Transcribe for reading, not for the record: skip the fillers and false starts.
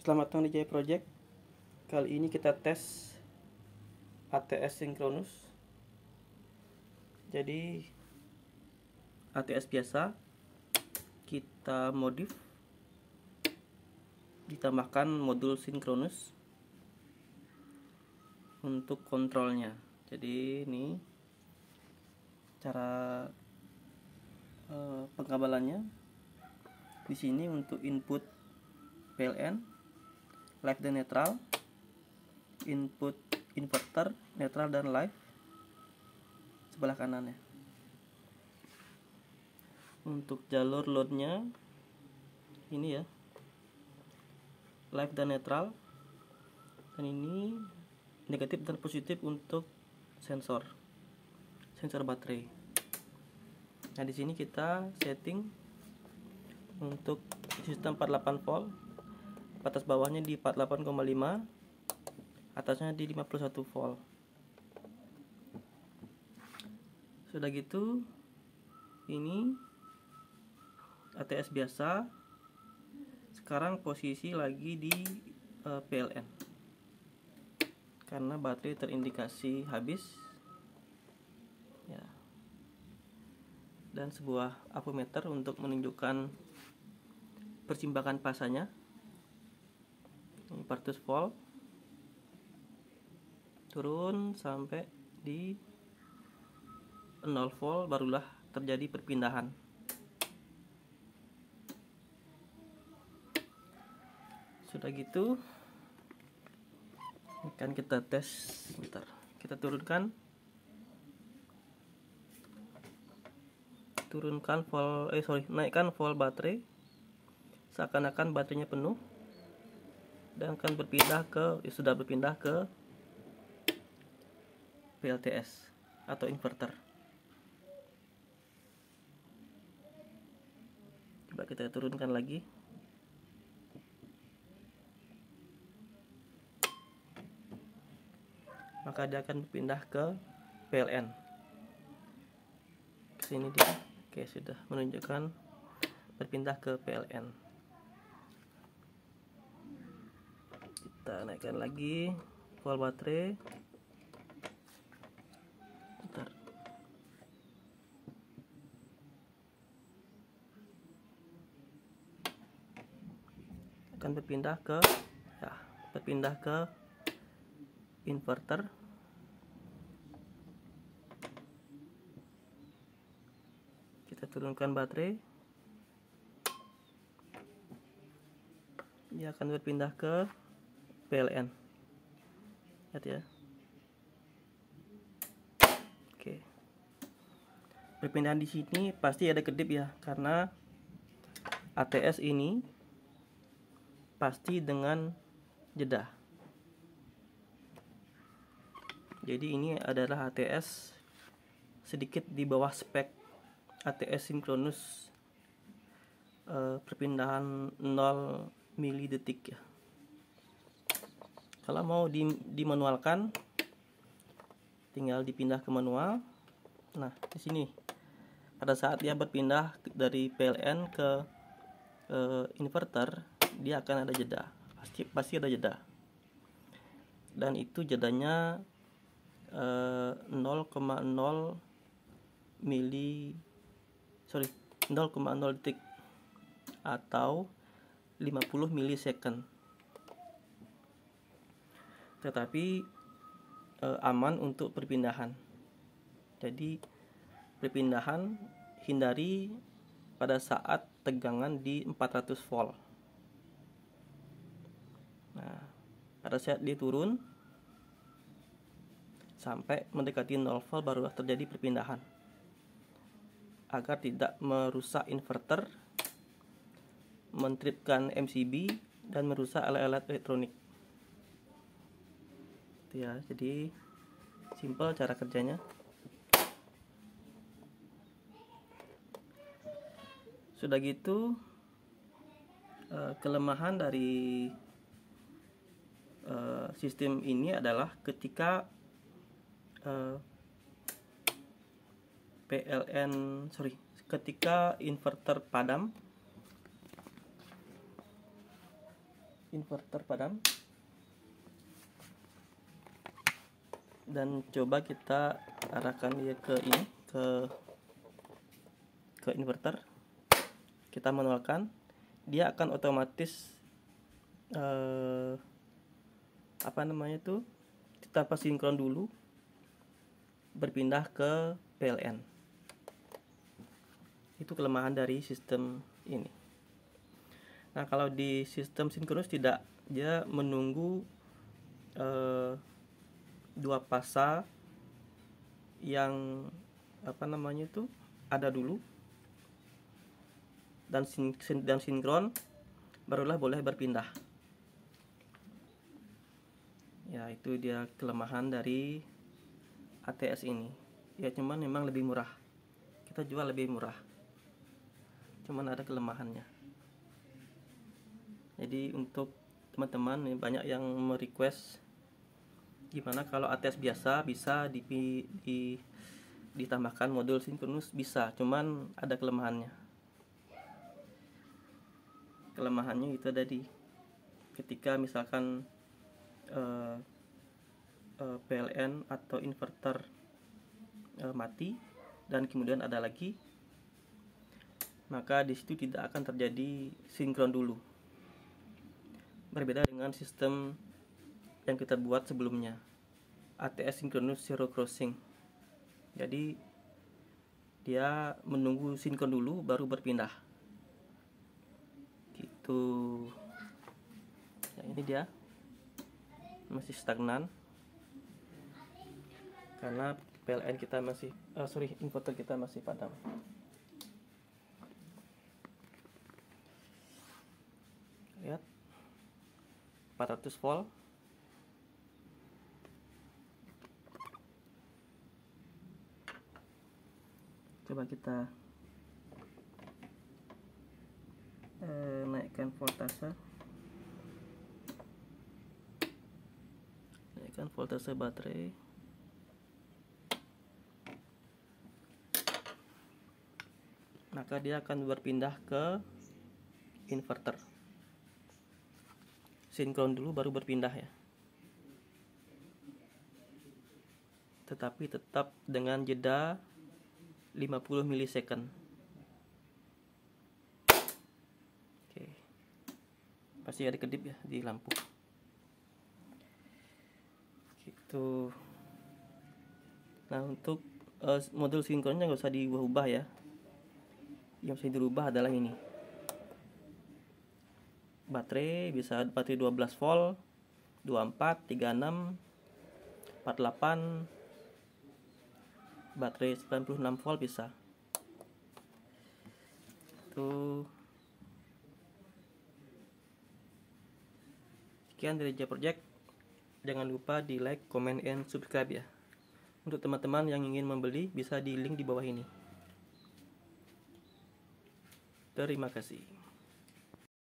Selamat datang di Jaya Project. Kali ini kita tes ATS sinkronus. Jadi ATS biasa kita modif, ditambahkan modul sinkronus untuk kontrolnya. Jadi ini cara pengkabelannya. Di sini untuk input PLN, live dan netral, input inverter, netral dan live sebelah kanannya. Untuk jalur loadnya ini ya, live dan netral, dan ini negatif dan positif untuk sensor baterai. Nah, di sini kita setting untuk sistem 48 volt, batas bawahnya di 48,5, atasnya di 51 volt. Sudah gitu, ini ATS biasa. Sekarang posisi lagi di PLN karena baterai terindikasi habis ya. Dan sebuah ampermeter untuk menunjukkan persimbangan pasanya. Ini 400 volt, turun sampai di 0 volt barulah terjadi perpindahan. Sudah gitu, akan kita tes. Bentar, kita turunkan naikkan volt baterai seakan-akan baterainya penuh, dan akan sudah berpindah ke PLTS atau inverter. Coba kita turunkan lagi. Maka dia akan berpindah ke PLN. Kesini dia. Oke, sudah menunjukkan berpindah ke PLN. Kita naikkan lagi volt baterai. Bentar. Akan berpindah ke inverter. Kita turunkan baterai. Dia akan berpindah ke PLN. Lihat ya. Oke. Perpindahan di sini pasti ada kedip ya, karena ATS ini pasti dengan jeda. Jadi ini adalah ATS sedikit di bawah spek ATS sinkronus, perpindahan 0 mili detik ya. Kalau mau dimanualkan, tinggal dipindah ke manual. Nah, di sini pada saat dia berpindah dari PLN ke inverter, dia akan ada jeda. Pasti ada jeda. Dan itu jedanya 0,0 detik atau 50 milisecond. Tetapi aman untuk perpindahan. Jadi perpindahan hindari pada saat tegangan di 400 volt. Nah, pada saat dia turun sampai mendekati 0 volt barulah terjadi perpindahan, agar tidak merusak inverter, mentripkan MCB, dan merusak alat-alat elektronik. Itu ya, jadi simple cara kerjanya. Sudah gitu, kelemahan dari sistem ini adalah ketika ketika inverter padam, inverter padam. Dan coba kita arahkan dia ke ini, ke inverter. Kita manualkan, dia akan otomatis tanpa sinkron dulu berpindah ke PLN. Itu kelemahan dari sistem ini. Nah, kalau di sistem sinkronus tidak, dia menunggu dua fasa yang ada dulu dan sinkron, barulah boleh berpindah. Ya, itu dia kelemahan dari ATS ini. Ya, cuman memang lebih murah. Kita jual lebih murah. Cuman ada kelemahannya. Jadi untuk teman-teman, banyak yang merequest gimana kalau ATS biasa bisa ditambahkan modul sinkronus, bisa, cuman ada kelemahannya. Kelemahannya itu tadi, ketika misalkan PLN atau inverter mati dan kemudian ada lagi, maka di situ tidak akan terjadi sinkron dulu. Berbeda dengan sistem yang kita buat sebelumnya, ATS Synchronous Zero Crossing. Jadi dia menunggu sinkron dulu baru berpindah. Gitu. Ya, ini dia masih stagnan karena PLN kita masih inverter kita masih padam. Lihat, 400 volt. Coba kita naikkan voltase. Naikkan voltase baterai. Maka dia akan berpindah ke inverter. Sinkron dulu baru berpindah ya. Tetapi tetap dengan jeda 50 milisecond. Oke. Pasti ada kedip ya di lampu. Gitu. Nah, untuk modul sinkronnya nggak usah diubah ya. Yang bisa dirubah adalah ini. Baterai bisa baterai 12 volt, 24, 36, 48, baterai 96 volt bisa. Tuh. Sekian dari J Project. Jangan lupa di like, comment, and subscribe ya. Untuk teman-teman yang ingin membeli, bisa di link di bawah ini. Terima kasih.